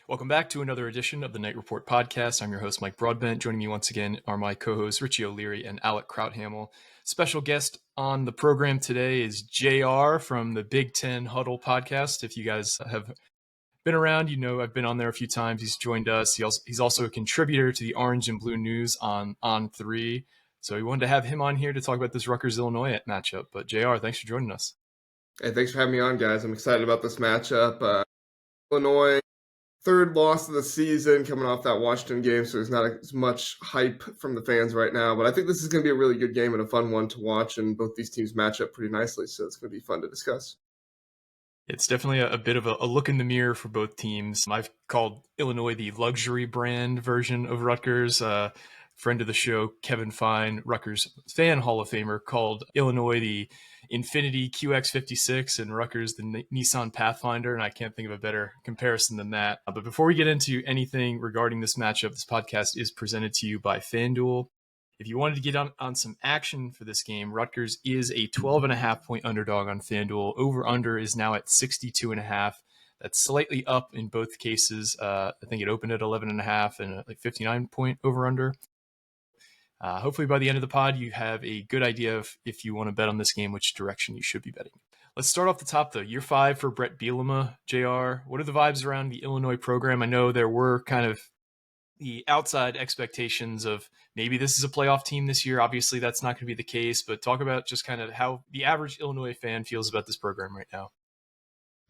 Welcome back to another edition of the Night Report podcast. I'm your host, Mike Broadbent. Joining me once again are my co-hosts, Richie O'Leary and Alec Crouthamel. Special guest on the program today is JR from the Big Ten Huddle podcast. If you guys have been around, you know I've been on there a few times. He's joined us. He's also a contributor to the Orange and Blue News on On3. So we wanted to have him on here to talk about this Rutgers-Illinois matchup. But JR, thanks for joining us. Hey, thanks for having me on, guys. I'm excited about this matchup. Illinois, third loss of the season, coming off that Washington game, so there's not as much hype from the fans right now. But I think this is going to be a really good game and a fun one to watch, and both these teams match up pretty nicely, so it's going to be fun to discuss. It's definitely a bit of a look in the mirror for both teams. I've called Illinois the luxury brand version of Rutgers. Friend of the show, Kevin Fine, Rutgers fan Hall of Famer, called Illinois the Infiniti QX56 and Rutgers the Nissan Pathfinder, and I can't think of a better comparison than that. But before we get into anything regarding this matchup, this podcast is presented to you by FanDuel. If you wanted to get on some action for this game, Rutgers is a 12.5 point underdog on FanDuel. Over-under is now at 62.5. That's slightly up in both cases. I think it opened at 11.5 and like 59 point over-under. Hopefully by the end of the pod, you have a good idea of if you want to bet on this game, which direction you should be betting. Let's start off the top, though. Year 5 for Brett Bielema, JR. What are the vibes around the Illinois program? I know there were kind of the outside expectations of maybe this is a playoff team this year. Obviously, that's not going to be the case, but talk about just kind of how the average Illinois fan feels about this program right now.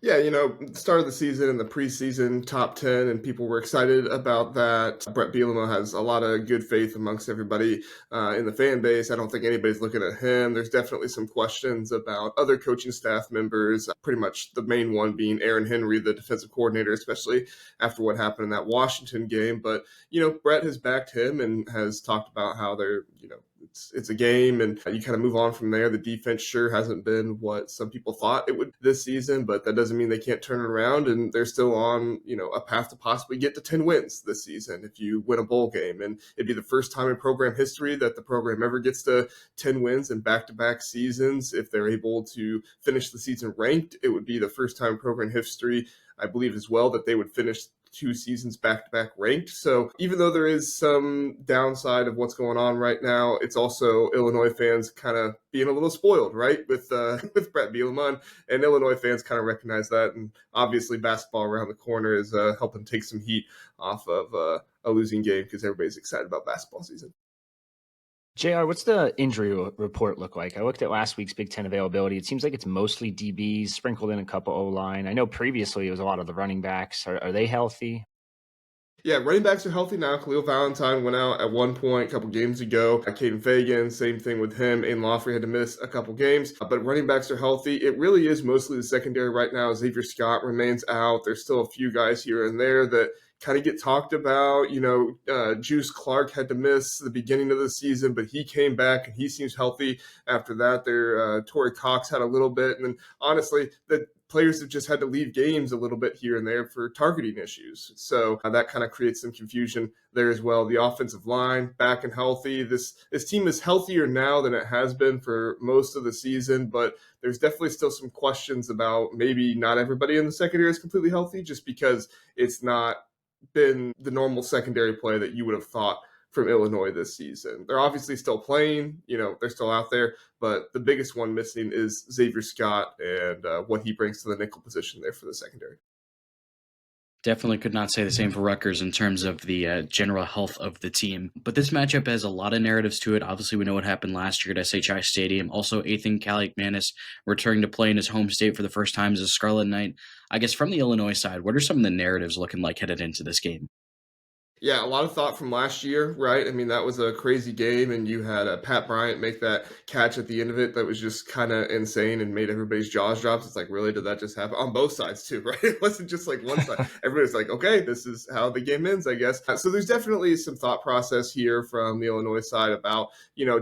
Yeah, start of the season and the preseason top 10, and people were excited about that. Brett Bielema has a lot of good faith amongst everybody in the fan base. I don't think anybody's looking at him. There's definitely some questions about other coaching staff members, pretty much the main one being Aaron Henry, the defensive coordinator, especially after what happened in that Washington game. But, Brett has backed him and has talked about how they're, it's a game, and you kind of move on from there. The defense sure hasn't been what some people thought it would this season, but that doesn't mean they can't turn it around, and they're still on, a path to possibly get to 10 wins this season if you win a bowl game. And it'd be the first time in program history that the program ever gets to 10 wins in back-to-back seasons. If they're able to finish the season ranked, it would be the first time in program history, I believe as well, that they would finish 2 seasons back-to-back ranked. So even though there is some downside of what's going on right now, it's also Illinois fans kind of being a little spoiled, right, with Brett Bielema, and Illinois fans kind of recognize that. And obviously basketball around the corner is helping take some heat off of a losing game because everybody's excited about basketball season. JR, what's the injury report look like? I looked at last week's Big Ten availability. It seems like it's mostly DBs, sprinkled in a couple O-line. I know previously it was a lot of the running backs. Are they healthy? Yeah, running backs are healthy now. Khalil Valentine went out at one point a couple games ago. Caden Fagan, same thing with him. Aiden Lawfrey had to miss a couple games, but running backs are healthy. It really is mostly the secondary right now. Xavier Scott remains out. There's still a few guys here and there that kind of get talked about. Juice Clark had to miss the beginning of the season, but he came back and he seems healthy after that. Torrey Cox had a little bit. And then honestly, the players have just had to leave games a little bit here and there for targeting issues. So that kind of creates some confusion there as well. The offensive line back and healthy. This team is healthier now than it has been for most of the season, but there's definitely still some questions about maybe not everybody in the secondary is completely healthy just because it's not been the normal secondary play that you would have thought from Illinois this season. They're obviously still playing, they're still out there, but the biggest one missing is Xavier Scott and what he brings to the nickel position there for the secondary. Definitely could not say the same for Rutgers in terms of the general health of the team. But this matchup has a lot of narratives to it. Obviously, we know what happened last year at SHI Stadium. Also, Ethan Kaliakmanis returning to play in his home state for the first time as a Scarlet Knight. I guess from the Illinois side, what are some of the narratives looking like headed into this game? Yeah, a lot of thought from last year, right? I mean, that was a crazy game, and you had Pat Bryant make that catch at the end of it that was just kind of insane and made everybody's jaws drop. It's like, really, did that just happen? On both sides, too, right? It wasn't just like one side. Everybody's like, okay, this is how the game ends, I guess. So there's definitely some thought process here from the Illinois side about,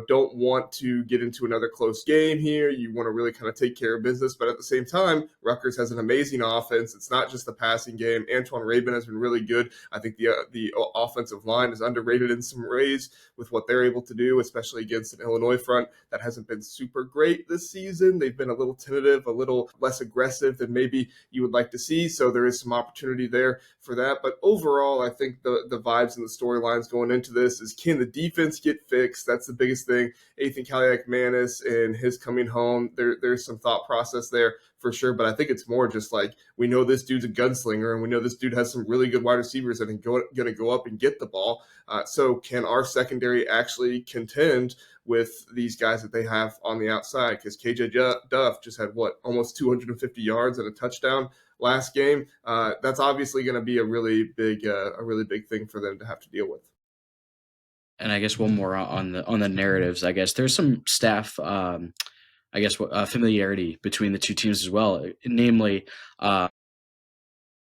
don't want to get into another close game here. You want to really kind of take care of business, but at the same time, Rutgers has an amazing offense. It's not just the passing game. Antoine Rabin has been really good. I think the offensive line is underrated in some ways with what they're able to do, especially against an Illinois front that hasn't been super great this season. They've been a little tentative, a little less aggressive than maybe you would like to see. So there is some opportunity there for that. But overall, I think the vibes and the storylines going into this is, can the defense get fixed? That's the biggest thing. Ethan Kaliakmanis and his coming home, there's some thought process there for sure. But I think it's more just like, we know this dude's a gunslinger and we know this dude has some really good wide receivers that are going to go up and get the ball. So can our secondary actually contend with these guys that they have on the outside? Because KJ Duff just had almost 250 yards and a touchdown last game. That's obviously going to be a really big thing for them to have to deal with. And I guess one more on the narratives. I guess there's some staff, familiarity between the two teams as well. Namely,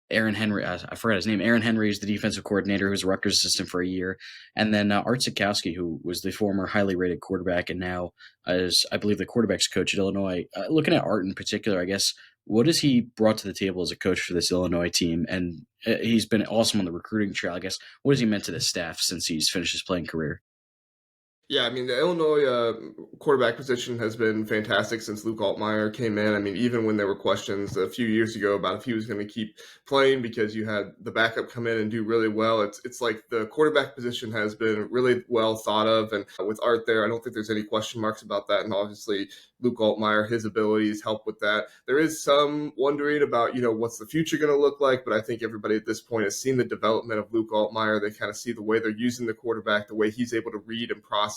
Aaron Henry, I forgot his name. Aaron Henry is the defensive coordinator who was a Rutgers assistant for a year. And then Art Sikowski, who was the former highly rated quarterback and now is, I believe, the quarterback's coach at Illinois. Looking at Art in particular, I guess, what has he brought to the table as a coach for this Illinois team? And he's been awesome on the recruiting trail. I guess, what has he meant to the staff since he's finished his playing career? Yeah, I mean, the Illinois quarterback position has been fantastic since Luke Altmaier came in. I mean, even when there were questions a few years ago about if he was going to keep playing because you had the backup come in and do really well, it's like the quarterback position has been really well thought of. And with Art there, I don't think there's any question marks about that. And obviously, Luke Altmaier, his abilities help with that. There is some wondering about, what's the future going to look like, but I think everybody at this point has seen the development of Luke Altmaier. They kind of see the way they're using the quarterback, the way he's able to read and process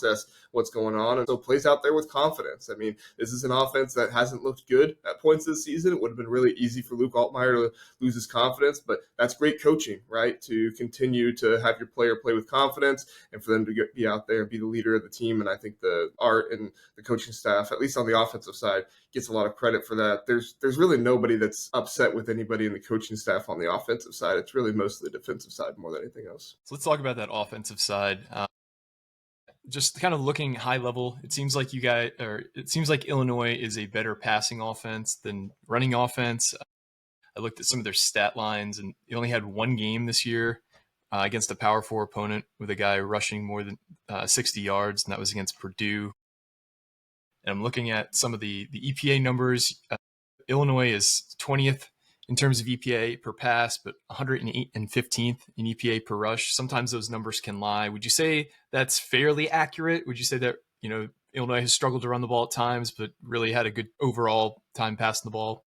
what's going on, and so plays out there with confidence. I mean, this is an offense that hasn't looked good at points this season. It would have been really easy for Luke Altmaier to lose his confidence, but that's great coaching, right? To continue to have your player play with confidence and for them to be out there and be the leader of the team. And I think the Art and the coaching staff, at least on the offensive side, gets a lot of credit for that. There's really nobody that's upset with anybody in the coaching staff on the offensive side. It's really mostly the defensive side more than anything else. So let's talk about that offensive side. Just kind of looking high level, it seems like Illinois is a better passing offense than running offense. I looked at some of their stat lines, and they only had one game this year against a Power 4 opponent with a guy rushing more than 60 yards, and that was against Purdue. And I'm looking at some of the EPA numbers. Illinois is 20th in terms of EPA per pass, but 108 and 15th in EPA per rush. Sometimes those numbers can lie. Would you say that's fairly accurate? Would you say that, Illinois has struggled to run the ball at times, but really had a good overall time passing the ball?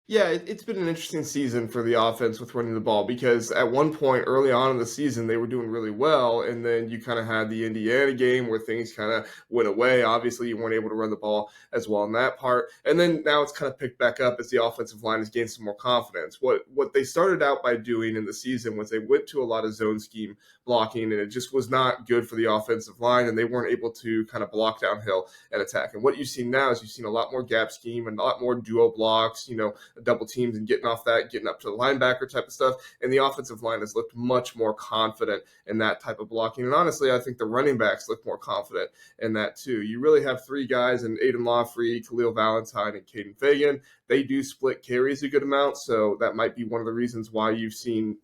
Yeah, it's been an interesting season for the offense with running the ball, because at one point early on in the season, they were doing really well. And then you kind of had the Indiana game where things kind of went away. Obviously, you weren't able to run the ball as well in that part. And then now it's kind of picked back up as the offensive line has gained some more confidence. What they started out by doing in the season was they went to a lot of zone scheme blocking, and it just was not good for the offensive line, and they weren't able to kind of block downhill and attack. And what you've seen now is you've seen a lot more gap scheme and a lot more duo blocks, double teams and getting off that, getting up to the linebacker type of stuff. And the offensive line has looked much more confident in that type of blocking. And honestly, I think the running backs look more confident in that too. You really have three guys in Aiden Lawfree, Khalil Valentine, and Caden Fagan. They do split carries a good amount. So that might be one of the reasons why you've seen,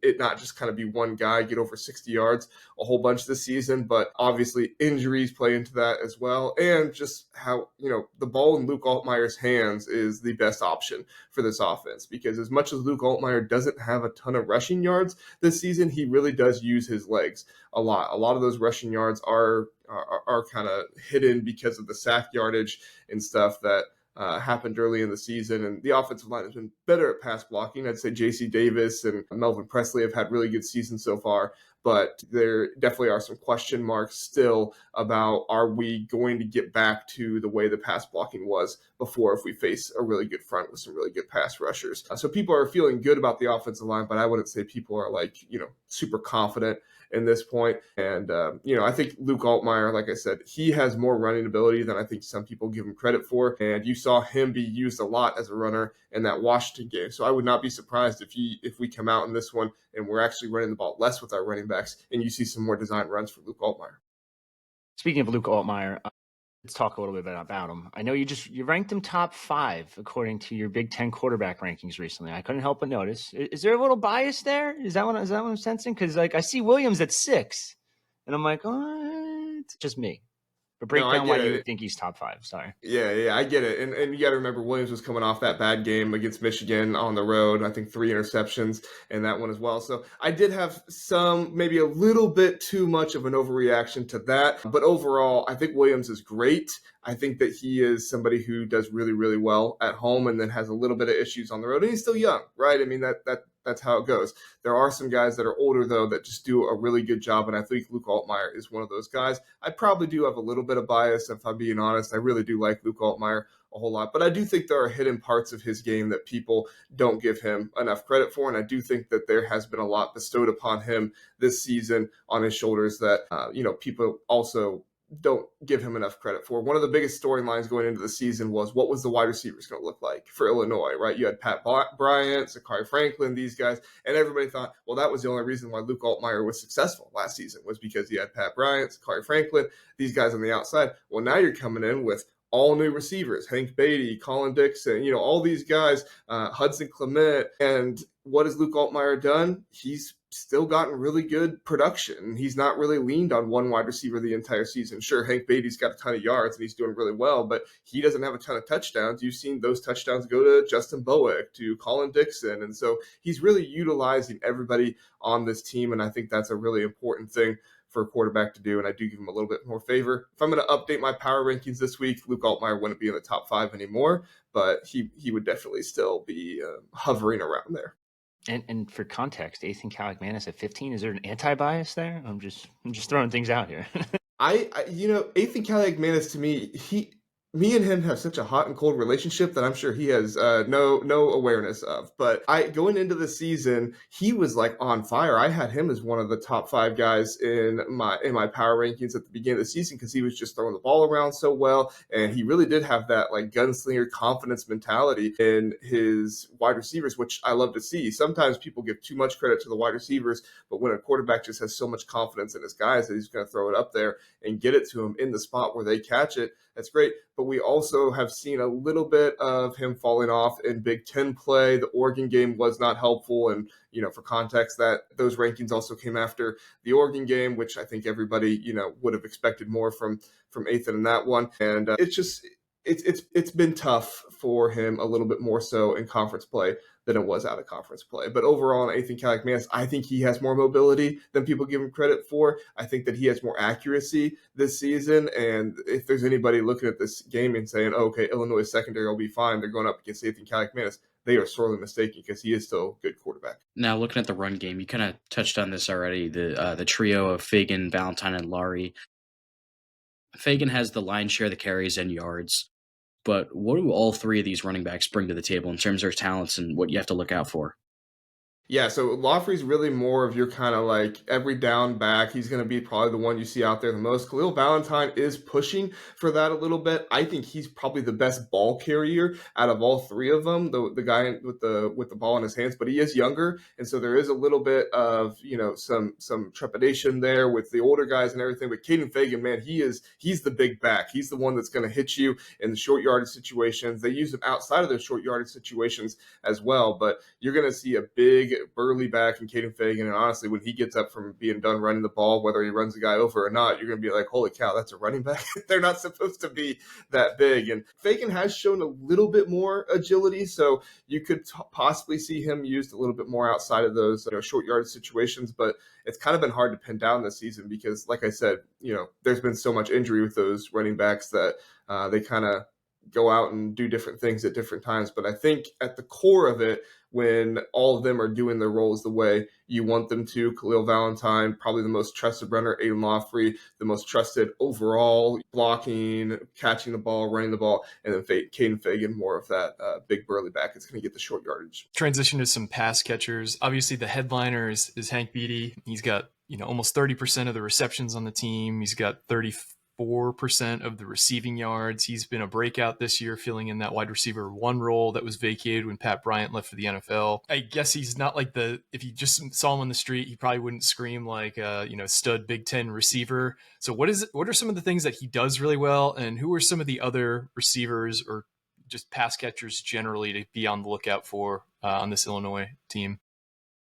it not just kind of be one guy get over 60 yards a whole bunch this season, but obviously injuries play into that as well. And just how, the ball in Luke Altmaier's hands is the best option for this offense, because as much as Luke Altmaier doesn't have a ton of rushing yards this season, he really does use his legs a lot. A lot of those rushing yards are kind of hidden because of the sack yardage and stuff that happened early in the season. And the offensive line has been better at pass blocking. I'd say J.C. Davis and Melvin Presley have had really good seasons so far, but there definitely are some question marks still about, are we going to get back to the way the pass blocking was before if we face a really good front with some really good pass rushers. So people are feeling good about the offensive line, but I wouldn't say people are super confident in this point. And, I think Luke Altmaier, like I said, he has more running ability than I think some people give him credit for. And you saw him be used a lot as a runner in that Washington game. So I would not be surprised if we come out in this one and we're actually running the ball less with our running backs and you see some more design runs for Luke Altmaier. Speaking of Luke Altmaier, Let's talk a little bit about him. I know you ranked him top 5 according to your Big Ten quarterback rankings recently. I couldn't help but notice. Is there a little bias there? Is that what I'm sensing? Because like I see Williams at 6, and I'm like, oh, it's just me. But break No, I down why get you it. think he's top 5. Sorry. Yeah, I get it. And you got to remember, Williams was coming off that bad game against Michigan on the road. I think 3 interceptions in that one as well. So I did have maybe a little bit too much of an overreaction to that. But overall, I think Williams is great. I think that he is somebody who does really, really well at home and then has a little bit of issues on the road. And he's still young, right? I mean, that's how it goes. There are some guys that are older, though, that just do a really good job, and I think Luke Altmaier is one of those guys. I probably do have a little bit of bias, if I'm being honest. I really do like Luke Altmaier a whole lot, but I do think there are hidden parts of his game that people don't give him enough credit for, and I do think that there has been a lot bestowed upon him this season on his shoulders that, people also don't give him enough credit for. One of the biggest storylines going into the season was what was the wide receivers going to look like for Illinois, right? You had Pat Bryant, Zakhari Franklin, these guys, and everybody thought, well, that was the only reason why Luke Altmaier was successful last season was because he had Pat Bryant, Zakhari Franklin, these guys on the outside. Well, now you're coming in with all new receivers, Hank Beatty, Colin Dixon, all these guys, Hudson Clement. And what has Luke Altmaier done? He's still gotten really good production. He's not really leaned on one wide receiver the entire season. Sure, Hank Beatty's got a ton of yards and he's doing really well, but he doesn't have a ton of touchdowns. You've seen those touchdowns go to Justin Bowick, to Colin Dixon. And so he's really utilizing everybody on this team. And I think that's a really important thing for a quarterback to do, and I do give him a little bit more favor. If I'm going to update my power rankings this week, Luke Altmaier wouldn't be in the top 5 anymore, but he would definitely still be hovering around there. And for context, Ethan Calicmanis at 15. Is there an anti-bias there? I'm just throwing things out here. Ethan Calicmanis, to me and him have such a hot and cold relationship that I'm sure he has no awareness of. But going into the season, he was like on fire. I had him as one of the top 5 guys in my power rankings at the beginning of the season because he was just throwing the ball around so well, and he really did have that like gunslinger confidence mentality in his wide receivers, which I love to see. Sometimes people give too much credit to the wide receivers, but when a quarterback just has so much confidence in his guys that he's going to throw it up there and get it to them in the spot where they catch it, that's great. But we also have seen a little bit of him falling off in Big Ten play. The Oregon game was not helpful. And, for context, that those rankings also came after the Oregon game, which I think everybody, would have expected more from Ethan in that one. And it's been tough for him a little bit more so in conference play than it was out of conference play. But overall, on Ethan Calicmanis, I think he has more mobility than people give him credit for. I think that he has more accuracy this season. And if there's anybody looking at this game and saying, oh, okay, Illinois secondary will be fine, they're going up against Ethan Calicmanis, they are sorely mistaken because he is still a good quarterback. Now, looking at the run game, you kind of touched on this already, the trio of Fagan, Valentine, and Laurie. Fagan has the lion's share of the carries and yards. But what do all 3 of these running backs bring to the table in terms of their talents and what you have to look out for? Yeah, so Laufrey's really more of your kind of like every down back. He's going to be probably the one you see out there the most. Khalil Valentine is pushing for that a little bit. I think he's probably the best ball carrier out of all 3 of them, the guy with the ball in his hands, but he is younger. And so there is a little bit of, some trepidation there with the older guys and everything. But Caden Fagan, man, he's the big back. He's the one that's going to hit you in the short yardage situations. They use him outside of those short yardage situations as well. But you're going to see a big burly back in Caden Fagan, and honestly, when he gets up from being done running the ball, whether he runs the guy over or not, you're going to be like, holy cow, that's a running back. They're not supposed to be that big. And Fagan has shown a little bit more agility, so you could possibly see him used a little bit more outside of those short yardage situations, but it's kind of been hard to pin down this season because, like I said, there's been so much injury with those running backs that they kind of go out and do different things at different times. But I think at the core of it, when all of them are doing their roles the way you want them to, Khalil Valentine, probably the most trusted runner, Aiden Laufrey, the most trusted overall, blocking, catching the ball, running the ball, and then Caden Fagan, more of that big burly back. It's going to get the short yardage. Transition to some pass catchers. Obviously, the headliner is Hank Beatty. He's got almost 30% of the receptions on the team. He's got 4% of the receiving yards. He's been a breakout this year, filling in that wide receiver 1 role that was vacated when Pat Bryant left for the NFL. I guess he's not like if you just saw him on the street, he probably wouldn't scream like stud Big Ten receiver. So what are some of the things that he does really well, and who are some of the other receivers or just pass catchers generally to be on the lookout for on this Illinois team?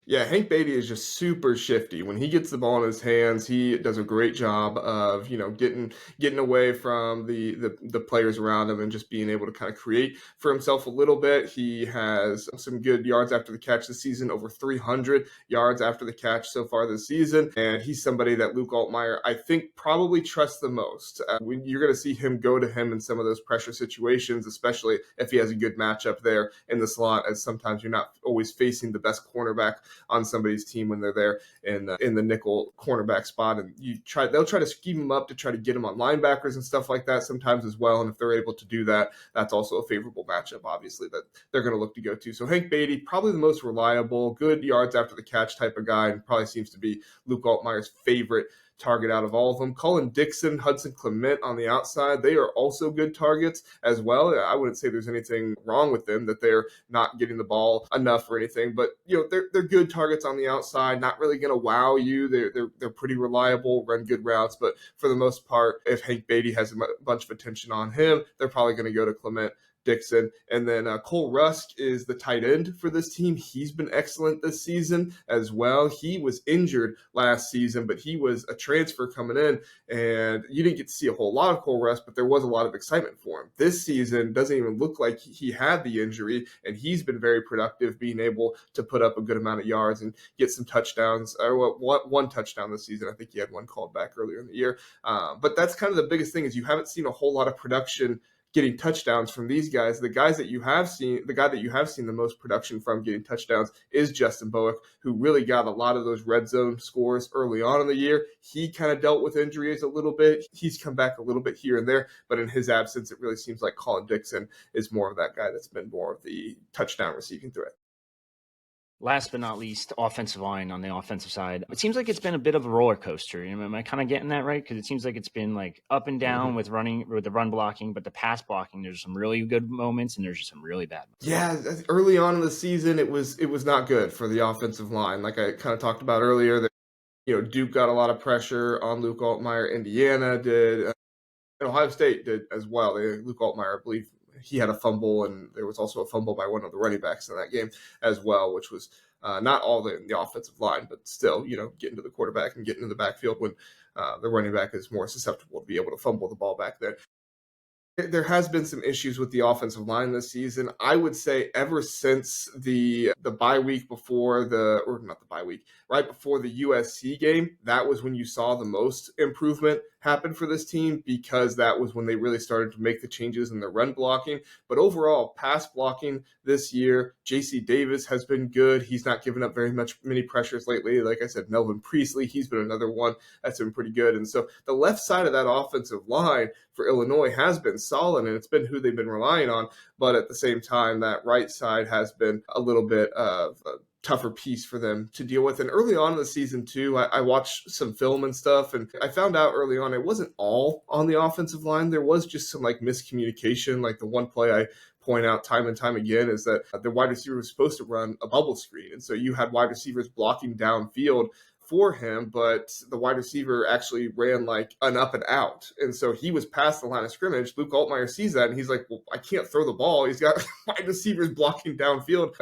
Yeah, Hank Beatty is just super shifty. When he gets the ball in his hands, he does a great job of, getting away from the players around him and just being able to kind of create for himself a little bit. He has some good yards after the catch this season, over 300 yards after the catch so far this season. And he's somebody that Luke Altmyer, I think, probably trusts the most. You're going to see him go to him in some of those pressure situations, especially if he has a good matchup there in the slot, as sometimes you're not always facing the best cornerback on somebody's team when they're there in the nickel cornerback spot, and they'll try to scheme them up to try to get them on linebackers and stuff like that sometimes as well. And if they're able to do that, that's also a favorable matchup, obviously, that they're going to look to go to. So Hank Beatty, probably the most reliable, good yards after the catch type of guy, and probably seems to be Luke Altmyer's favorite target out of all of them. Cullen Dixon, Hudson Clement on the outside, they are also good targets as well. I wouldn't say there's anything wrong with them, that they're not getting the ball enough or anything, but they're good targets on the outside, not really going to wow you. They're pretty reliable, run good routes, but for the most part, if Hank Beatty has a bunch of attention on him, they're probably going to go to Clement, Dixon. And then Cole Rusk is the tight end for this team. He's been excellent this season as well. He was injured last season, but he was a transfer coming in, and you didn't get to see a whole lot of Cole Rusk, but there was a lot of excitement for him. This season doesn't even look like he had the injury, and he's been very productive, being able to put up a good amount of yards and get some touchdowns. One touchdown this season. I think he had one called back earlier in the year. But that's kind of the biggest thing, is you haven't seen a whole lot of production getting touchdowns from these guys. The guy that you have seen the most production from getting touchdowns is Justin Bowick, who really got a lot of those red zone scores early on in the year. He kind of dealt with injuries a little bit. He's come back a little bit here and there, but in his absence, it really seems like Colin Dixon is more of that guy that's been more of the touchdown receiving threat. Last but not least, offensive line on the offensive side. It seems like it's been a bit of a roller coaster. Am I kind of getting that right? Because it seems like it's been like up and down with the run blocking, but the pass blocking, there's some really good moments and there's some really bad moments. Yeah, early on in the season, it was not good for the offensive line. Like I kind of talked about earlier, that Duke got a lot of pressure on Luke Altmyer. Indiana did. And Ohio State did as well. Luke Altmyer, I believe, he had a fumble, and there was also a fumble by one of the running backs in that game as well, which was not all the offensive line, but still, getting to the quarterback and getting in the backfield when the running back is more susceptible to be able to fumble the ball back there. There has been some issues with the offensive line this season. I would say ever since the bye week before not the bye week, right before the USC game, that was when you saw the most improvement happen for this team, because that was when they really started to make the changes in the run blocking. But overall, pass blocking this year, JC Davis has been good. He's not given up many pressures lately. Like I said, Melvin Priestley, he's been another one that's been pretty good. And so the left side of that offensive line for Illinois has been solid, and it's been who they've been relying on. But at the same time, that right side has been a little bit of a tougher piece for them to deal with. And early on in the season too, I watched some film and stuff, and I found out early on it wasn't all on the offensive line. There was just some miscommunication. Like the one play I point out time and time again is that the wide receiver was supposed to run a bubble screen, and so you had wide receivers blocking downfield for him, but the wide receiver actually ran like an up and out. And so he was past the line of scrimmage. Luke Altmyer sees that, and he's like, well, I can't throw the ball. He's got wide receivers blocking downfield.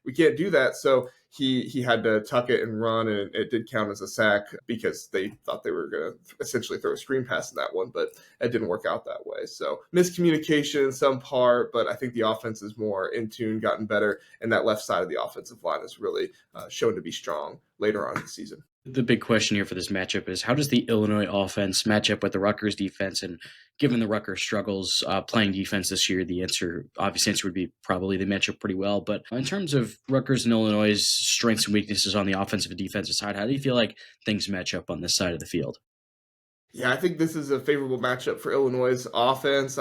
We can't do that. So he had to tuck it and run, and it did count as a sack because they thought they were going to essentially throw a screen pass in that one, but it didn't work out that way. So miscommunication in some part, but I think the offense is more in tune, gotten better, and that left side of the offensive line is really shown to be strong later on in the season. The big question here for this matchup is, how does the Illinois offense match up with the Rutgers defense? And given the Rutgers struggles playing defense this year, the obvious answer would be probably they match up pretty well. But in terms of Rutgers and Illinois' strengths and weaknesses on the offensive and defensive side, how do you feel like things match up on this side of the field? Yeah, I think this is a favorable matchup for Illinois' offense.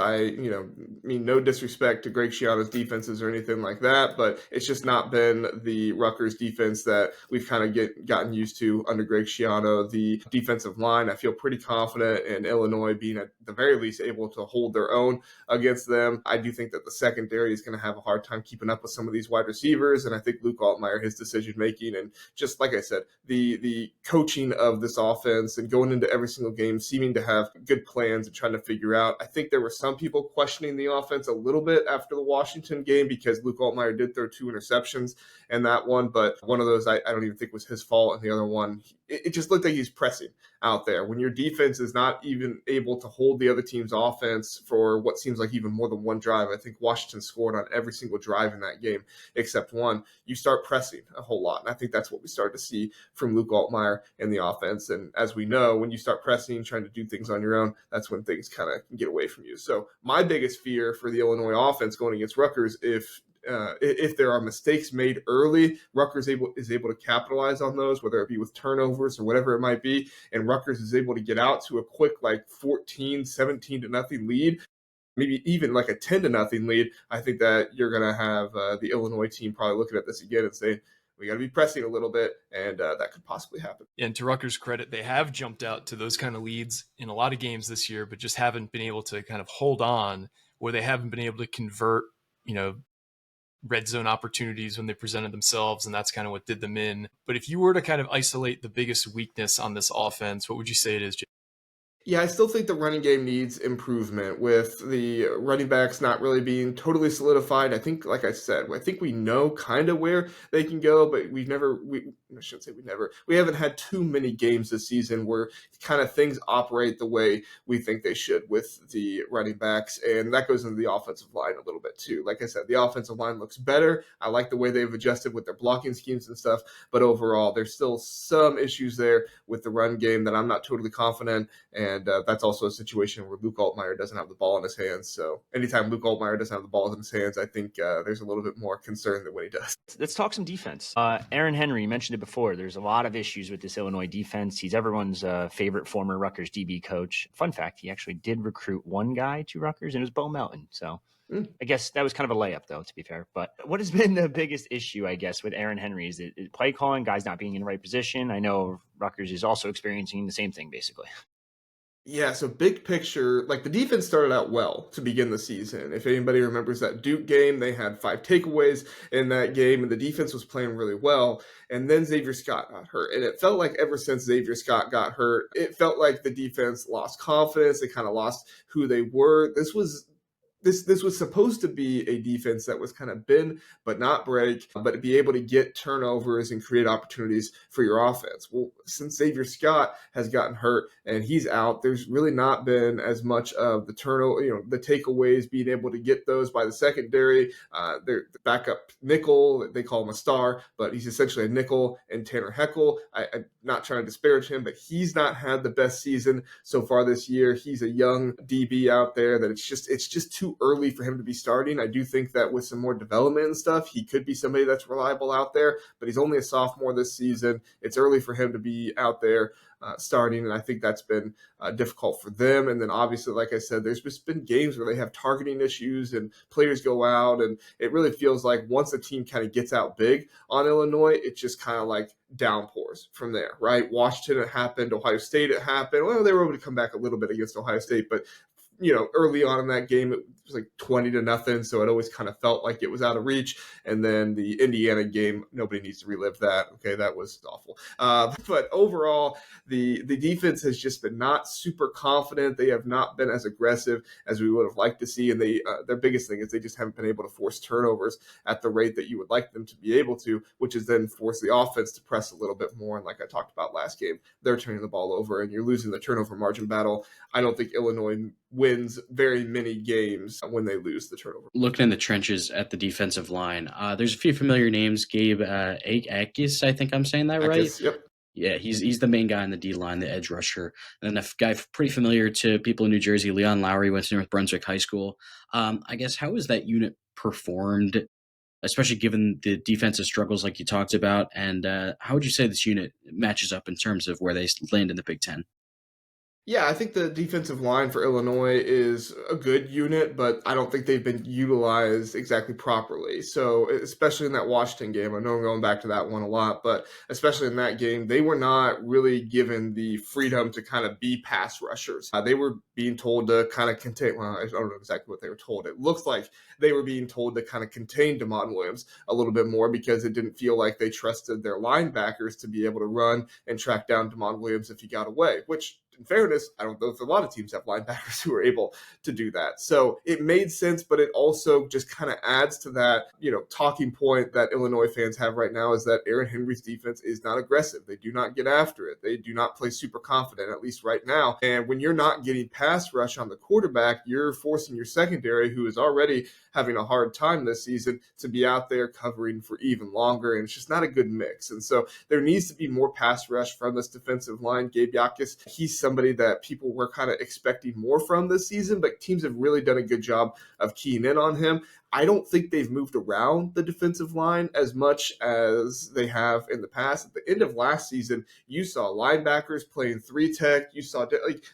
mean no disrespect to Greg Schiano's defenses or anything like that, but it's just not been the Rutgers defense that we've kind of gotten used to under Greg Schiano. The defensive line, I feel pretty confident in Illinois being at the very least able to hold their own against them. I do think that the secondary is going to have a hard time keeping up with some of these wide receivers, and I think Luke Altmaier, his decision making, and just like I said, the coaching of this offense and going into every single game, seeming to have good plans and trying to figure out. I think there were some people questioning the offense a little bit after the Washington game because Luke Altmaier did throw 2 interceptions in that one, but one of those I don't even think was his fault, and the other one, it just looked like he's pressing out there. When your defense is not even able to hold the other team's offense for what seems like even more than one drive, I think Washington scored on every single drive in that game except one, you start pressing a whole lot. And I think that's what we started to see from Luke Altmaier in the offense. And as we know, when you start pressing, trying to do things on your own, that's when things kind of get away from you. So my biggest fear for the Illinois offense going against Rutgers, if there are mistakes made early, Rutgers is able to capitalize on those, whether it be with turnovers or whatever it might be, and Rutgers is able to get out to a quick 14, 17-0 lead, maybe even like a 10-0 lead. I think that you're going to have the Illinois team probably looking at this again and saying, we got to be pressing a little bit, and that could possibly happen. And to Rutgers' credit, they have jumped out to those kind of leads in a lot of games this year, but just haven't been able to kind of hold on, where they haven't been able to convert, red zone opportunities when they presented themselves, and that's kind of what did them in. But if you were to kind of isolate the biggest weakness on this offense, what would you say it is, Jay? Yeah, I still think the running game needs improvement with the running backs not really being totally solidified. I think, like I said, I think we know kind of where they can go, but I shouldn't say we haven't had too many games this season where kind of things operate the way we think they should with the running backs. And that goes into the offensive line a little bit too. Like I said, the offensive line looks better. I like the way they've adjusted with their blocking schemes and stuff, but overall, there's still some issues there with the run game that I'm not totally confident in. And that's also a situation where Luke Altmaier doesn't have the ball in his hands. So anytime Luke Altmaier doesn't have the ball in his hands, I think there's a little bit more concern than when he does. Let's talk some defense. Aaron Henry, you mentioned it before. There's a lot of issues with this Illinois defense. He's everyone's favorite former Rutgers DB coach. Fun fact, he actually did recruit one guy to Rutgers, and it was Bo Melton. So I guess that was kind of a layup, though, to be fair. But what has been the biggest issue, I guess, with Aaron Henry? Is it play calling, guys not being in the right position? I know Rutgers is also experiencing the same thing, basically. Yeah, so big picture, the defense started out well to begin the season. If anybody remembers that Duke game, they had 5 takeaways in that game, and the defense was playing really well. And then Xavier Scott got hurt. And it felt like ever since Xavier Scott got hurt, it felt like the defense lost confidence. They kind of lost who they were. This was supposed to be a defense that was kind of bend but not break, but be able to get turnovers and create opportunities for your offense. Well, since Xavier Scott has gotten hurt and he's out, there's really not been as much of the turnover, the takeaways, being able to get those by the secondary. Their backup nickel, they call him a star, but he's essentially a nickel, and Tanner Heckel. I'm not trying to disparage him, but he's not had the best season so far this year. He's a young DB out there that it's just too early for him to be starting. I do think that with some more development and stuff, he could be somebody that's reliable out there, but he's only a sophomore this season. It's early for him to be out there starting, and I think that's been difficult for them. And then obviously, like I said, there's just been games where they have targeting issues and players go out, and it really feels like once a team kind of gets out big on Illinois, it just kind of downpours from there, right? Washington, it happened. Ohio State, it happened. Well, they were able to come back a little bit against Ohio State, but early on in that game, it was 20-0. So it always kind of felt like it was out of reach. And then the Indiana game, nobody needs to relive that. Okay, that was awful. But overall, the defense has just been not super confident. They have not been as aggressive as we would have liked to see. And their biggest thing is they just haven't been able to force turnovers at the rate that you would like them to be able to, which is then force the offense to press a little bit more. And like I talked about last game, they're turning the ball over and you're losing the turnover margin battle. I don't think Illinois wins very many games when they lose the turnover. Looking in the trenches at the defensive line, there's a few familiar names. Gabe Akis, I think I'm saying that right? Yep. Yeah, he's the main guy on the D line, the edge rusher. And then a guy pretty familiar to people in New Jersey, Leon Lowry, went to North Brunswick High School. I guess, how has that unit performed, especially given the defensive struggles like you talked about? And how would you say this unit matches up in terms of where they land in the Big Ten? Yeah, I think the defensive line for Illinois is a good unit, but I don't think they've been utilized exactly properly. So, especially in that Washington game, I know I'm going back to that one a lot, but especially in that game, they were not really given the freedom to kind of be pass rushers. They were being told to kind of contain, well, I don't know exactly what they were told. It looks like they were being told to kind of contain Damon Williams a little bit more because it didn't feel like they trusted their linebackers to be able to run and track down Damon Williams if he got away, which in fairness, I don't know if a lot of teams have linebackers who are able to do that. So it made sense, but it also just kind of adds to that, talking point that Illinois fans have right now is that Aaron Henry's defense is not aggressive. They do not get after it. They do not play super confident, at least right now. And when you're not getting pass rush on the quarterback, you're forcing your secondary, who is already having a hard time this season, to be out there covering for even longer. And it's just not a good mix. And so there needs to be more pass rush from this defensive line. Gabe Yakus, he's somebody that people were kind of expecting more from this season, but teams have really done a good job of keying in on him. I don't think they've moved around the defensive line as much as they have in the past. At the end of last season, you saw linebackers playing 3-tech. You saw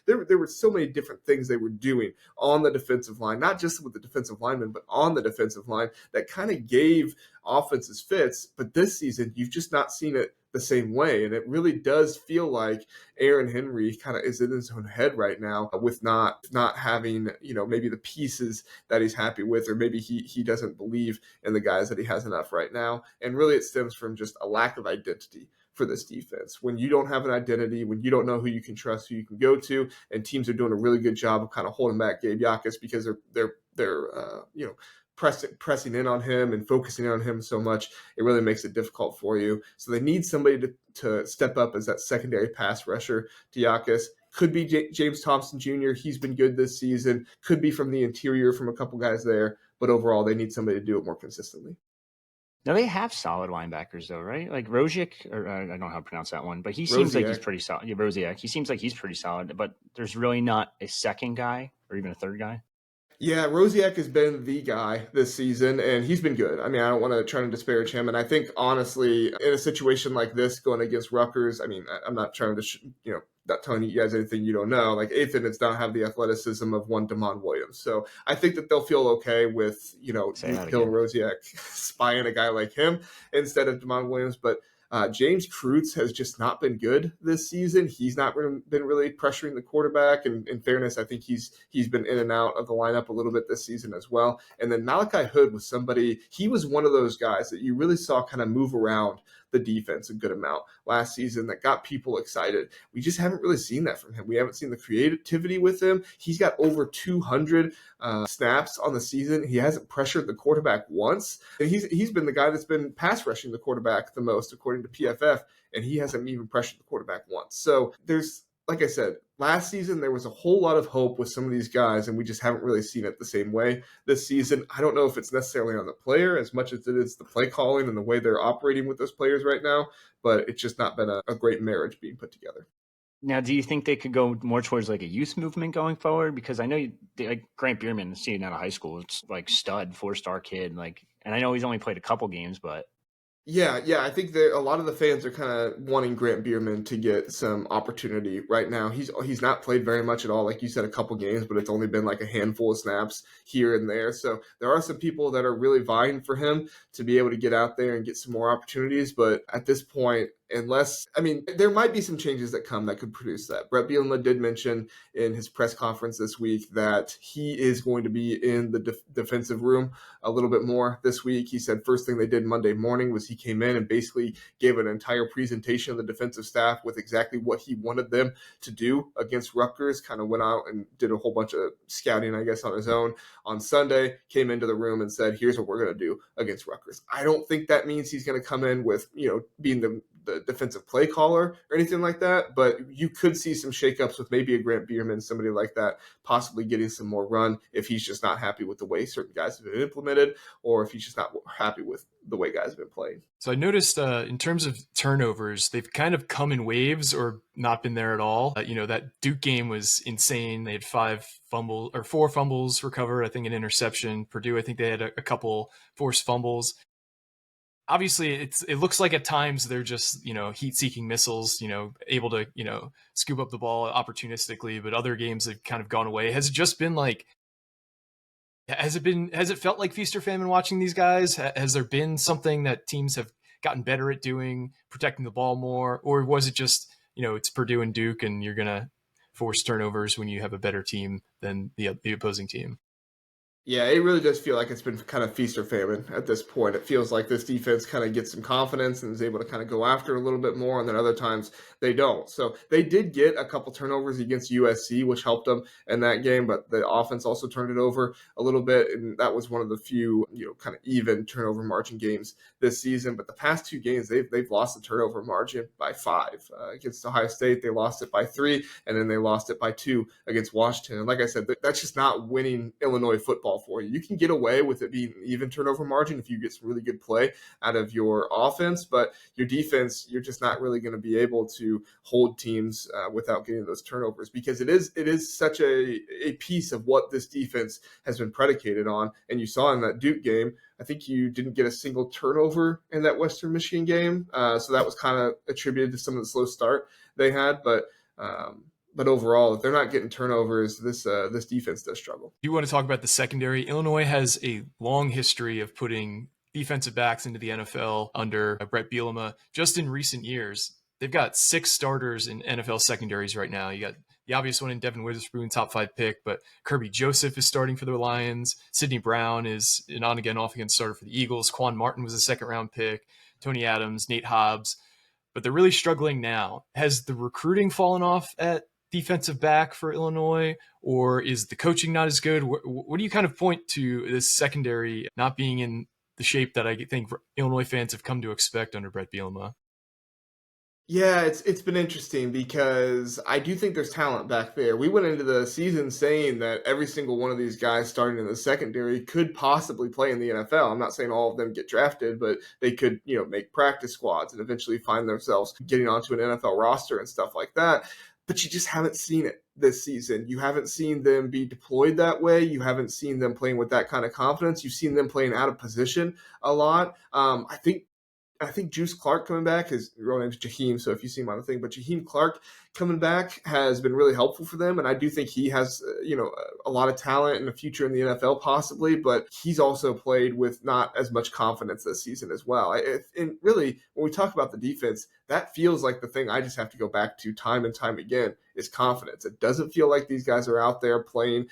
there were so many different things they were doing on the defensive line, not just with the defensive linemen, but on the defensive line that kind of gave offenses fits. But this season, you've just not seen it the same way. And it really does feel like Aaron Henry kind of is in his own head right now with not having, maybe the pieces that he's happy with, or maybe he doesn't believe in the guys that he has enough right now. And really it stems from just a lack of identity for this defense. When you don't have an identity, when you don't know who you can trust, who you can go to, and teams are doing a really good job of kind of holding back Gabe Yakus because they're pressing in on him and focusing on him so much, it really makes it difficult for you. So they need somebody to step up as that secondary pass rusher to Yakus. Could be James Thompson Jr. He's been good this season. Could be from the interior from a couple guys there. But overall, they need somebody to do it more consistently. Now they have solid linebackers though, right? Like Roziak, or I don't know how to pronounce that one, but he seems like he's pretty solid. Yeah, Roziak. He seems like he's pretty solid, but there's really not a second guy or even a third guy. Yeah, Rosiak has been the guy this season, and he's been good. I mean, I don't want to try to disparage him. And I think, honestly, in a situation like this, going against Rutgers, I mean, I'm not trying to, not telling you guys anything you don't know. Like, Ethan does not have the athleticism of one Damon Williams. So I think that they'll feel okay with, Bill Rosiak spying a guy like him instead of Damon Williams. But James Kreutz has just not been good this season. He's not been really pressuring the quarterback. And in fairness, I think he's been in and out of the lineup a little bit this season as well. And then Malachi Hood was somebody, he was one of those guys that you really saw kind of move around the defense a good amount last season that got people excited. We just haven't really seen that from him. We haven't seen the creativity with him. He's got over 200 snaps on the season. He hasn't pressured the quarterback once. And he's been the guy that's been pass rushing the quarterback the most, according to PFF, and he hasn't even pressured the quarterback once. So there's, like I said, last season there was a whole lot of hope with some of these guys, and we just haven't really seen it the same way this season. I don't know if it's necessarily on the player as much as it is the play calling and the way they're operating with those players right now, but it's just not been a great marriage being put together. Now, do you think they could go more towards like a youth movement going forward? Because I know like Grant Bierman, seeing out of high school, it's like stud, 4-star kid. Like, and I know he's only played a couple games, but Yeah, I think that a lot of the fans are kind of wanting Grant Bierman to get some opportunity right now. He's not played very much at all, like you said, a couple games, but it's only been like a handful of snaps here and there. So there are some people that are really vying for him to be able to get out there and get some more opportunities. But at this point, there might be some changes that come that could produce that. Brett Bielema did mention in his press conference this week that he is going to be in the defensive room a little bit more this week. He said first thing they did Monday morning was he came in and basically gave an entire presentation of the defensive staff with exactly what he wanted them to do against Rutgers, kind of went out and did a whole bunch of scouting, I guess, on his own on Sunday, came into the room and said, here's what we're going to do against Rutgers. I don't think that means he's going to come in with, being the defensive play caller or anything like that, but you could see some shakeups with maybe a Grant Bierman, somebody like that, possibly getting some more run if he's just not happy with the way certain guys have been implemented, or if he's just not happy with the way guys have been playing. So I noticed in terms of turnovers, they've kind of come in waves or not been there at all. That Duke game was insane. They had 4 fumbles recovered, I think an interception. Purdue, I think they had a couple forced fumbles. obviously it looks like at times they're just, heat-seeking missiles, able to, scoop up the ball opportunistically, but other games have kind of gone away. Has it just been like, has it felt like feast or famine watching these guys? Has there been something that teams have gotten better at doing, protecting the ball more, or was it just, it's Purdue and Duke and you're going to force turnovers when you have a better team than the opposing team? Yeah, it really does feel like it's been kind of feast or famine at this point. It feels like this defense kind of gets some confidence and is able to kind of go after a little bit more, and then other times they don't. So they did get a couple turnovers against USC, which helped them in that game, but the offense also turned it over a little bit, and that was one of the few, kind of even turnover margin games this season. But the past two games, they've lost the turnover margin by 5. Against Ohio State, they lost it by 3, and then they lost it by 2 against Washington. And like I said, that's just not winning Illinois football for you. You can get away with it being an even turnover margin if you get some really good play out of your offense, but your defense, you're just not really going to be able to hold teams without getting those turnovers, because it is such a piece of what this defense has been predicated on. And you saw in that Duke game, I think you didn't get a single turnover in that Western Michigan game, so that was kind of attributed to some of the slow start they had, but overall, if they're not getting turnovers, this defense does struggle. You want to talk about the secondary? Illinois has a long history of putting defensive backs into the NFL under Brett Bielema. Just in recent years, they've got 6 starters in NFL secondaries right now. You got the obvious one in Devin Witherspoon, top 5 pick, but Kirby Joseph is starting for the Lions. Sidney Brown is an on-again, off-again starter for the Eagles. Quan Martin was a second-round pick. Tony Adams, Nate Hobbs. But they're really struggling now. Has the recruiting fallen off at defensive back for Illinois, or is the coaching not as good? What do you kind of point to this secondary not being in the shape that I think Illinois fans have come to expect under Brett Bielema? Yeah, it's been interesting because I do think there's talent back there. We went into the season saying that every single one of these guys starting in the secondary could possibly play in the NFL. I'm not saying all of them get drafted, but they could, make practice squads and eventually find themselves getting onto an NFL roster and stuff like that. But you just haven't seen it this season. You haven't seen them be deployed that way. You haven't seen them playing with that kind of confidence. You've seen them playing out of position a lot. I think Juice Clark coming back, his real name's Jaheim, so if you see him on the thing, but Jaheim Clark coming back has been really helpful for them, and I do think he has, a lot of talent and a future in the NFL possibly, but he's also played with not as much confidence this season as well. And really, when we talk about the defense, that feels like the thing I just have to go back to time and time again is confidence. It doesn't feel like these guys are out there playing,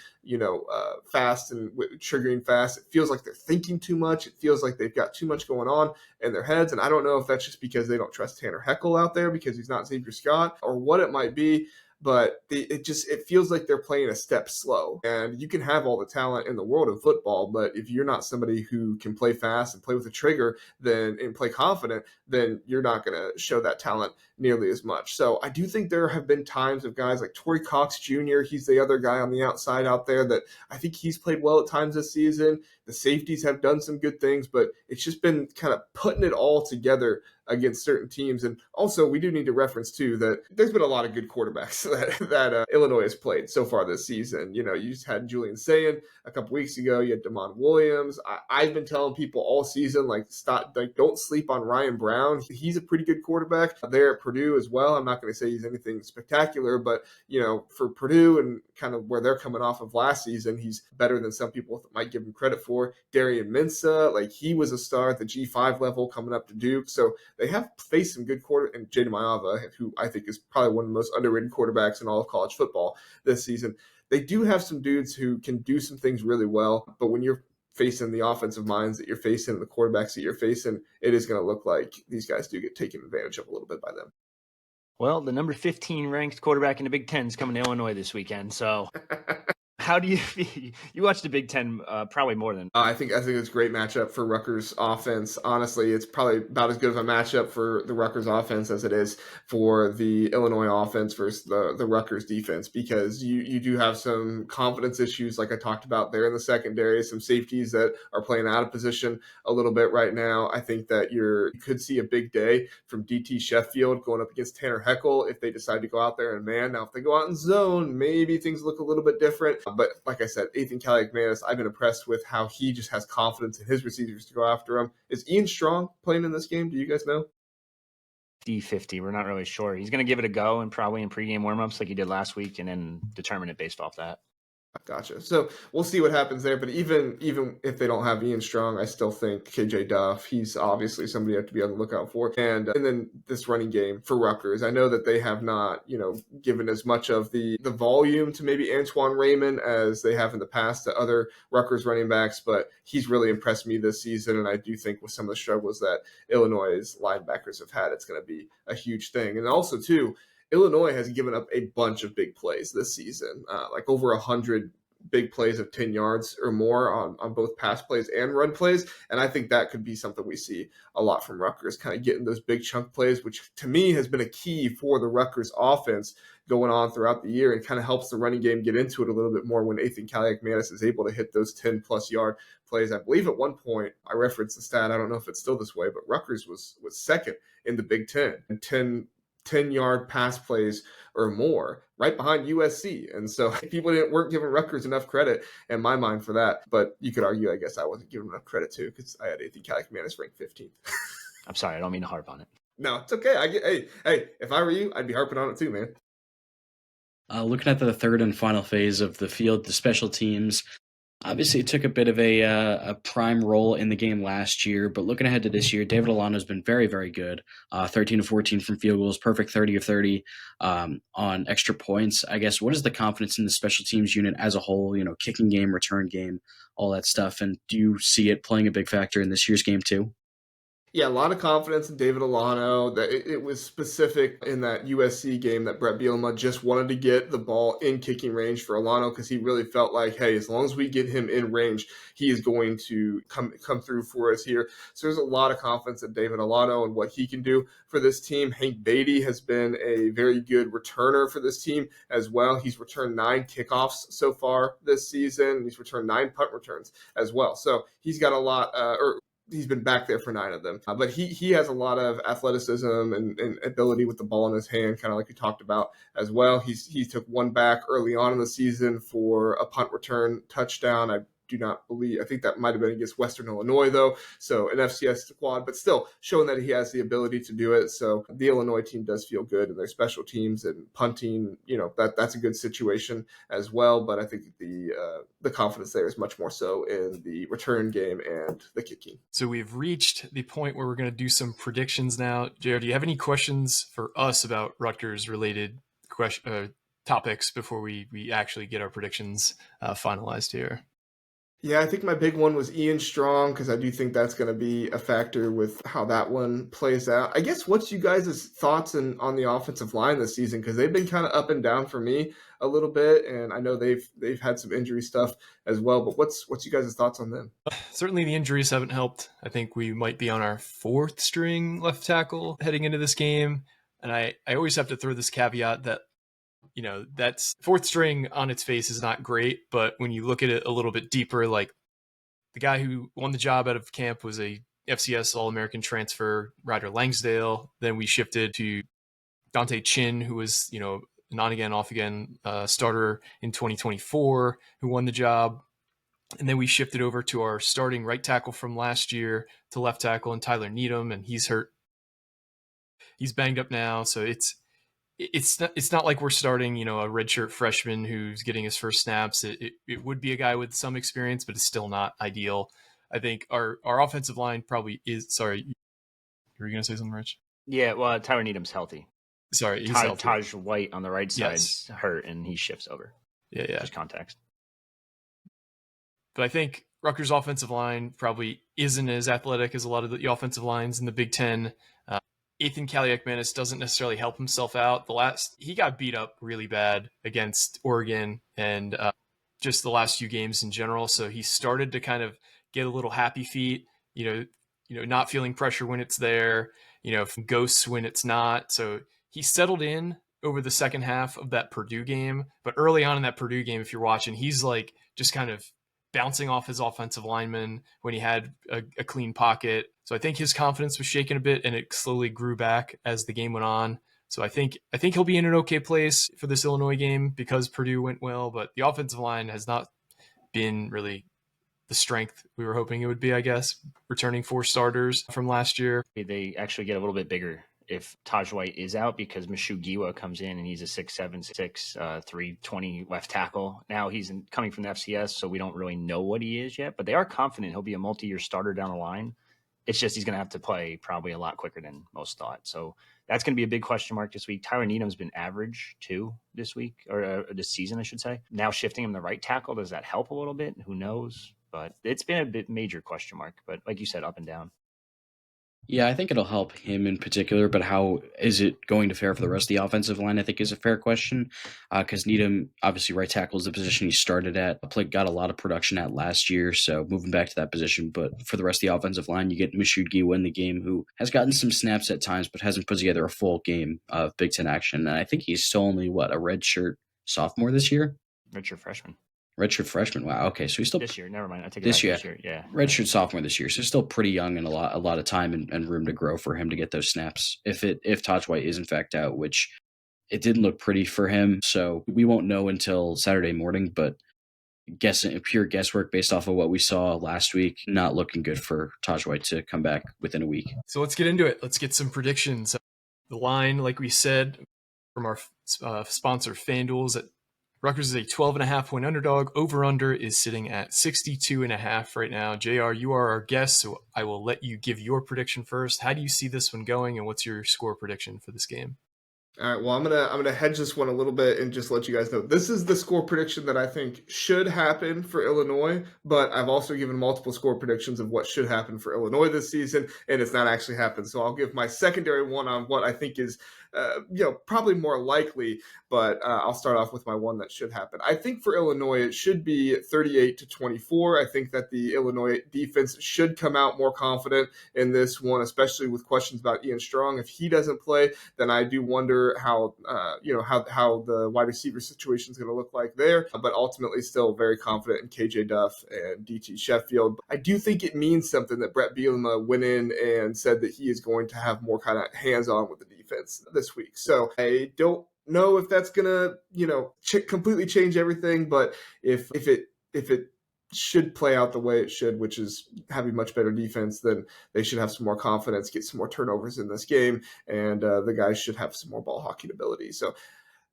fast and triggering fast. It feels like they're thinking too much. It feels like they've got too much going on in their heads. And I don't know if that's just because they don't trust Tanner Heckel out there because he's not Xavier Scott or what it might be. But it feels like they're playing a step slow. And you can have all the talent in the world of football, but if you're not somebody who can play fast and play with a trigger and play confident, then you're not going to show that talent nearly as much. So I do think there have been times of guys like Torrey Cox Jr., he's the other guy on the outside out there that I think he's played well at times this season. The safeties have done some good things, but it's just been kind of putting it all together against certain teams. And also, we do need to reference, too, that there's been a lot of good quarterbacks that Illinois has played so far this season. You just had Julian Sayin a couple weeks ago. You had Damon Williams. I've been telling people all season, don't sleep on Ryan Brown. He's a pretty good quarterback there at Purdue as well. I'm not going to say he's anything spectacular, but, for Purdue and kind of where they're coming off of last season, he's better than some people might give him credit for. Darian Mensah, he was a star at the G5 level coming up to Duke. So they have faced some good and Jaden Maiava, who I think is probably one of the most underrated quarterbacks in all of college football this season. They do have some dudes who can do some things really well, but when you're facing the offensive minds that you're facing and the quarterbacks that you're facing, it is going to look like these guys do get taken advantage of a little bit by them. Well, the number 15 ranked quarterback in the Big Ten is coming to Illinois this weekend, so how do you watched the Big Ten probably more than I think it's a great matchup for Rutgers offense. Honestly, it's probably about as good of a matchup for the Rutgers offense as it is for the Illinois offense versus the Rutgers defense, because you do have some confidence issues like I talked about there in the secondary, some safeties that are playing out of position a little bit right now. I think that you could see a big day from DT Sheffield going up against Tanner Heckel if they decide to go out there and man. Now, if they go out in zone, maybe things look a little bit different. But like I said, Ethan Kaliakmanis, I've been impressed with how he just has confidence in his receivers to go after him. Is Ian Strong playing in this game? Do you guys know? D50. We're not really sure. He's going to give it a go and probably in pregame warmups like he did last week and then determine it based off that. Gotcha. So we'll see what happens there. But even if they don't have Ian Strong, I still think KJ Duff, he's obviously somebody you have to be on the lookout for. And then this running game for Rutgers, I know that they have not, given as much of the volume to maybe Antoine Raymond as they have in the past to other Rutgers running backs, but he's really impressed me this season. And I do think with some of the struggles that Illinois' linebackers have had, it's going to be a huge thing. And also, too, Illinois has given up a bunch of big plays this season, like over 100 big plays of 10 yards or more on both pass plays and run plays. And I think that could be something we see a lot from Rutgers, kind of getting those big chunk plays, which to me has been a key for the Rutgers offense going on throughout the year and kind of helps the running game get into it a little bit more when Ethan Kaliakmanis is able to hit those 10-plus yard plays. I believe at one point, I referenced the stat, I don't know if it's still this way, but Rutgers was second in the Big Ten and 10-yard pass plays or more, right behind USC. And so people weren't giving Rutgers enough credit in my mind for that. But you could argue, I guess, I wasn't giving enough credit too because I had Ethan Kaliakmanis ranked 15th. I'm sorry, I don't mean to harp on it. No, it's okay. Hey, if I were you, I'd be harping on it too, man. Looking at the third and final phase of the field, the special teams, obviously it took a bit of a prime role in the game last year, but looking ahead to this year, David Alano has been very, very good. 13 of 14 from field goals, perfect 30 of 30 on extra points. I guess, what is the confidence in the special teams unit as a whole, kicking game, return game, all that stuff, and do you see it playing a big factor in this year's game too? Yeah, a lot of confidence in David Alano. That it was specific in that USC game that Brett Bielema just wanted to get the ball in kicking range for Alano because he really felt like, hey, as long as we get him in range, he is going to come through for us here. So there's a lot of confidence in David Alano and what he can do for this team. Hank Beatty has been a very good returner for this team as well. He's returned 9 kickoffs so far this season. He's returned 9 punt returns as well. So he's got a lot, he's been back there for 9 of them. But he has a lot of athleticism and ability with the ball in his hand, kind of like we talked about as well. He took one back early on in the season for a punt return touchdown. I think that might have been against Western Illinois, though. So an FCS squad, but still showing that he has the ability to do it. So the Illinois team does feel good in their special teams and punting. That's a good situation as well. But I think the confidence there is much more so in the return game and the kicking. So we've reached the point where we're going to do some predictions now. Jared, do you have any questions for us about Rutgers related topics before we actually get our predictions finalized here? Yeah, I think my big one was Ian Strong because I do think that's going to be a factor with how that one plays out. I guess what's you guys' thoughts on the offensive line this season because they've been kind of up and down for me a little bit, and I know they've had some injury stuff as well. But what's you guys' thoughts on them? Certainly, the injuries haven't helped. I think we might be on our 4th string left tackle heading into this game, and I always have to throw this caveat that that's 4th string on its face is not great, but when you look at it a little bit deeper, like the guy who won the job out of camp was a FCS All-American transfer, Ryder Langsdale. Then we shifted to Dante Chin, who was, an on-again, off-again starter in 2024, who won the job. And then we shifted over to our starting right tackle from last year to left tackle, and Tyler Needham, and he's hurt. He's banged up now, so it's not like we're starting, a redshirt freshman who's getting his first snaps. It would be a guy with some experience, but it's still not ideal. I think our offensive line probably is. Sorry, were you going to say something, Rich? Yeah, well, Tyler Needham's healthy. Sorry, he's healthy. Taj White on the right side's hurt, and he shifts over. Yeah. Just context. But I think Rutgers' offensive line probably isn't as athletic as a lot of the offensive lines in the Big Ten. Ethan Kaliakmanis doesn't necessarily help himself out. He got beat up really bad against Oregon and just the last few games in general. So he started to kind of get a little happy feet, not feeling pressure when it's there, ghosts when it's not. So he settled in over the second half of that Purdue game. But early on in that Purdue game, if you're watching, he's like just kind of bouncing off his offensive lineman when he had a clean pocket. So I think his confidence was shaken a bit, and it slowly grew back as the game went on. So I think he'll be in an okay place for this Illinois game because Purdue went well, but the offensive line has not been really the strength we were hoping it would be, I guess, returning 4 starters from last year. They actually get a little bit bigger if Taj White is out because Mishu Giwa comes in and he's a 6'7", 320 left tackle. Now he's coming from the FCS, so we don't really know what he is yet, but they are confident he'll be a multi-year starter down the line. It's just he's going to have to play probably a lot quicker than most thought. So that's going to be a big question mark this week. Tyler Needham's been average too this week, or this season, I should say. Now shifting him to right tackle, does that help a little bit? Who knows? But it's been a bit major question mark. But like you said, up and down. Yeah, I think it'll help him in particular, but how is it going to fare for the rest of the offensive line, I think is a fair question, because Needham, obviously right tackle is the position he started at, got a lot of production at last year, so moving back to that position. But for the rest of the offensive line, you get Mishu Giwa in the game, who has gotten some snaps at times, but hasn't put together a full game of Big Ten action. And I think he's still only, a redshirt sophomore this year? Redshirt freshman. Redshirt freshman. Wow. Okay, so he's still this year. Never mind. I take it this back. year. This year. Yeah. Redshirt sophomore this year, so still pretty young and a lot of time and room to grow for him to get those snaps. If Taj White is in fact out, which it didn't look pretty for him, so we won't know until Saturday morning. But pure guesswork based off of what we saw last week, not looking good for Taj White to come back within a week. So let's get into it. Let's get some predictions. The line, like we said, from our sponsor FanDuel, is at Rutgers is a 12.5 point underdog. Over-under is sitting at 62.5 right now. JR, you are our guest, so I will let you give your prediction first. How do you see this one going, and what's your score prediction for this game? All right, well, I'm gonna hedge this one a little bit and just let you guys know this is the score prediction that I think should happen for Illinois, but I've also given multiple score predictions of what should happen for Illinois this season, and it's not actually happened. So I'll give my secondary one on what I think is probably more likely, but I'll start off with my one that should happen. I think for Illinois, it should be 38-24. I think that the Illinois defense should come out more confident in this one, especially with questions about Ian Strong. If he doesn't play, then I do wonder how the wide receiver situation is going to look like there, but ultimately still very confident in KJ Duff and DT Sheffield. I do think it means something that Brett Bielema went in and said that he is going to have more kind of hands-on with the defense this week. So I don't know if that's gonna completely change everything, but if it should play out the way it should, which is having much better defense, then they should have some more confidence, get some more turnovers in this game, and the guys should have some more ball hawking ability. So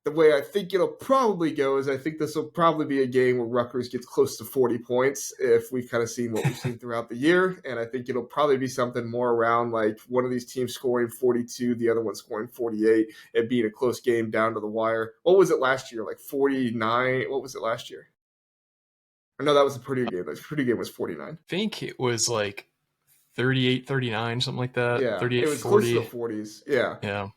the way I think it'll probably go is I think this will probably be a game where Rutgers gets close to 40 points if we've kind of seen what we've seen throughout the year. And I think it'll probably be something more around like one of these teams scoring 42, the other one scoring 48, it being a close game down to the wire. What was it last year? Like 49? What was it last year? I know that was the Purdue game. The Purdue game was 49. I think it was like 38-39, something like that. Yeah, 38-40. it was close to the 40s. Yeah. Yeah.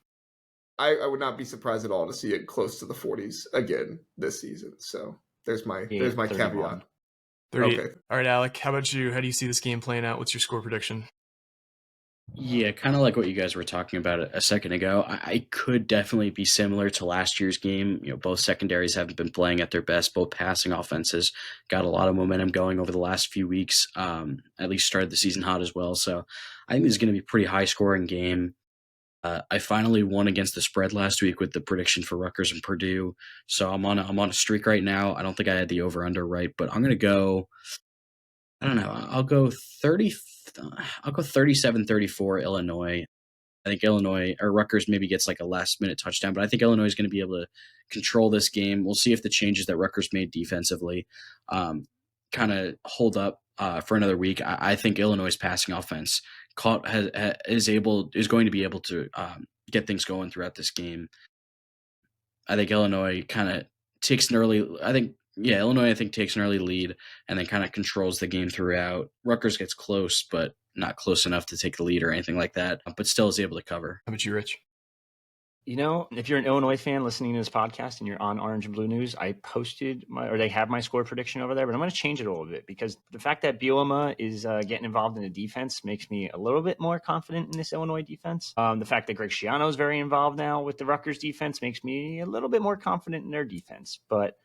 I would not be surprised at all to see it close to the 40s again this season. So there's my caveat. 38. Okay. All right, Alec, how about you? How do you see this game playing out? What's your score prediction? Yeah, kind of like what you guys were talking about a second ago. I could definitely be similar to last year's game. Both secondaries haven't been playing at their best. Both passing offenses got a lot of momentum going over the last few weeks. At least started the season hot as well. So I think this is going to be a pretty high scoring game. I finally won against the spread last week with the prediction for Rutgers and Purdue. So I'm on a streak right now. I don't think I had the over under right, but I'm going to go. I don't know. I'll go 37-34 Illinois. I think Rutgers maybe gets like a last minute touchdown, but I think Illinois is going to be able to control this game. We'll see if the changes that Rutgers made defensively kind of hold up for another week. I think Illinois' passing offense is going to be able to get things going throughout this game. I think Illinois kind of takes an early. Illinois takes an early lead and then kind of controls the game throughout. Rutgers gets close, but not close enough to take the lead or anything like that, but still is able to cover. How about you, Rich? If you're an Illinois fan listening to this podcast and you're on Orange and Blue News, I posted they have my score prediction over there, but I'm going to change it a little bit because the fact that Bielema is getting involved in the defense makes me a little bit more confident in this Illinois defense. The fact that Greg Schiano is very involved now with the Rutgers defense makes me a little bit more confident in their defense, but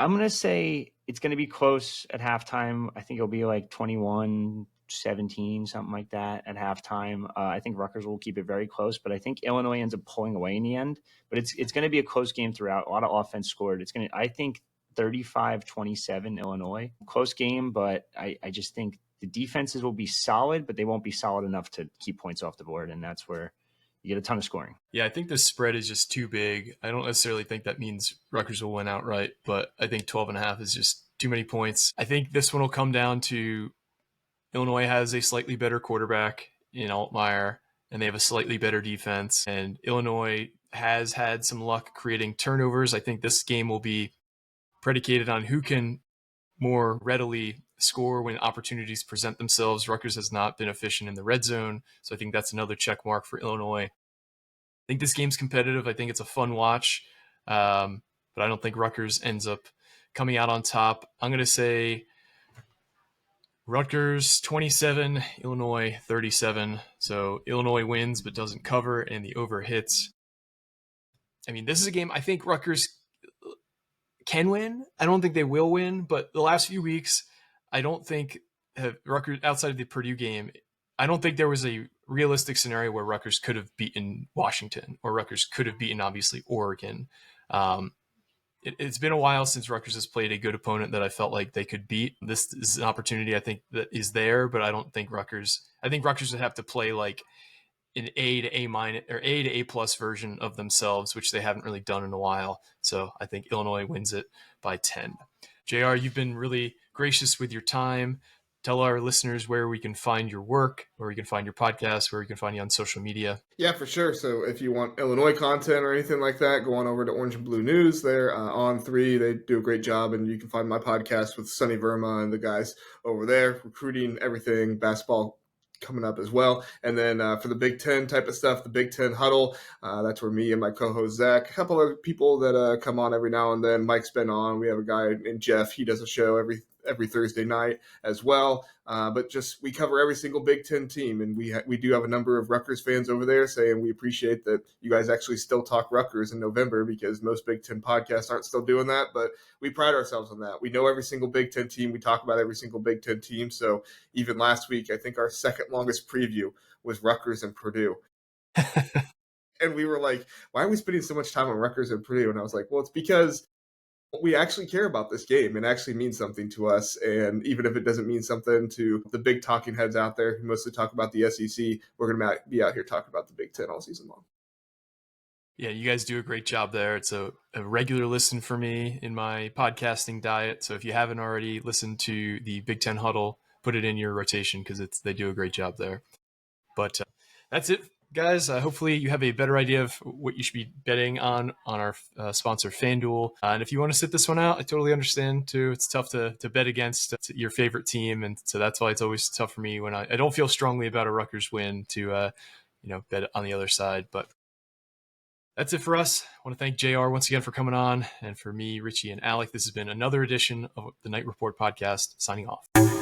I'm going to say it's going to be close at halftime. I think it'll be like 21-17 17, something like that at halftime. I think Rutgers will keep it very close, but I think Illinois ends up pulling away in the end. But it's going to be a close game throughout. A lot of offense scored. I think 35-27 Illinois. Close game, but I just think the defenses will be solid, but they won't be solid enough to keep points off the board, and that's where you get a ton of scoring. Yeah, I think the spread is just too big. I don't necessarily think that means Rutgers will win outright, but I think 12.5 is just too many points. I think this one will come down to Illinois has a slightly better quarterback in Altmaier, and they have a slightly better defense. And Illinois has had some luck creating turnovers. I think this game will be predicated on who can more readily score when opportunities present themselves. Rutgers has not been efficient in the red zone, so I think that's another check mark for Illinois. I think this game's competitive. I think it's a fun watch, but I don't think Rutgers ends up coming out on top. I'm going to say Rutgers 27, Illinois 37. So Illinois wins but doesn't cover, and the over hits. I mean, this is a game I think Rutgers can win. I don't think they will win, but the last few weeks, I don't think Rutgers, outside of the Purdue game, I don't think there was a realistic scenario where Rutgers could have beaten Washington, or Rutgers could have beaten, obviously, Oregon. It's been a while since Rutgers has played a good opponent that I felt like they could beat. This is an opportunity I think that is there, but I don't think Rutgers. I think Rutgers would have to play like an A to A- or A to A+ version of themselves, which they haven't really done in a while. So I think Illinois wins it by 10. JR, you've been really gracious with your time. Tell our listeners where we can find your work, where we can find your podcast, where we can find you on social media. Yeah, for sure. So if you want Illinois content or anything like that, go on over to Orange and Blue News. They're on 3. They do a great job, and you can find my podcast with Sonny Verma and the guys over there, recruiting, everything, basketball coming up as well. And then for the Big Ten type of stuff, the Big Ten Huddle, that's where me and my co-host Zach, a couple of people that come on every now and then. Mike's been on. We have a guy named Jeff. He does a show every Thursday night as well. But just we cover every single Big Ten team, and we do have a number of Rutgers fans over there saying we appreciate that you guys actually still talk Rutgers in November, because most Big Ten podcasts aren't still doing that. But we pride ourselves on that. We know every single Big Ten team. We talk about every single Big Ten team. So even last week, I think our second longest preview was Rutgers and Purdue. And we were like, why are we spending so much time on Rutgers and Purdue? And I was like, well, it's because we actually care about this game. It actually means something to us. And even if it doesn't mean something to the big talking heads out there who mostly talk about the SEC, we're going to be out here talking about the Big Ten all season long. Yeah, you guys do a great job there. It's a regular listen for me in my podcasting diet. So if you haven't already listened to the Big Ten Huddle, put it in your rotation, because they do a great job there. But that's it, guys. Hopefully you have a better idea of what you should be betting on our sponsor FanDuel. And if you want to sit this one out, I totally understand too. It's tough to bet against your favorite team, and so that's why it's always tough for me when I don't feel strongly about a Rutgers win to bet on the other side. But that's it for us. I want to thank JR once again for coming on, and for me, Richie, and Alec, this has been another edition of the Night Report podcast. Signing off.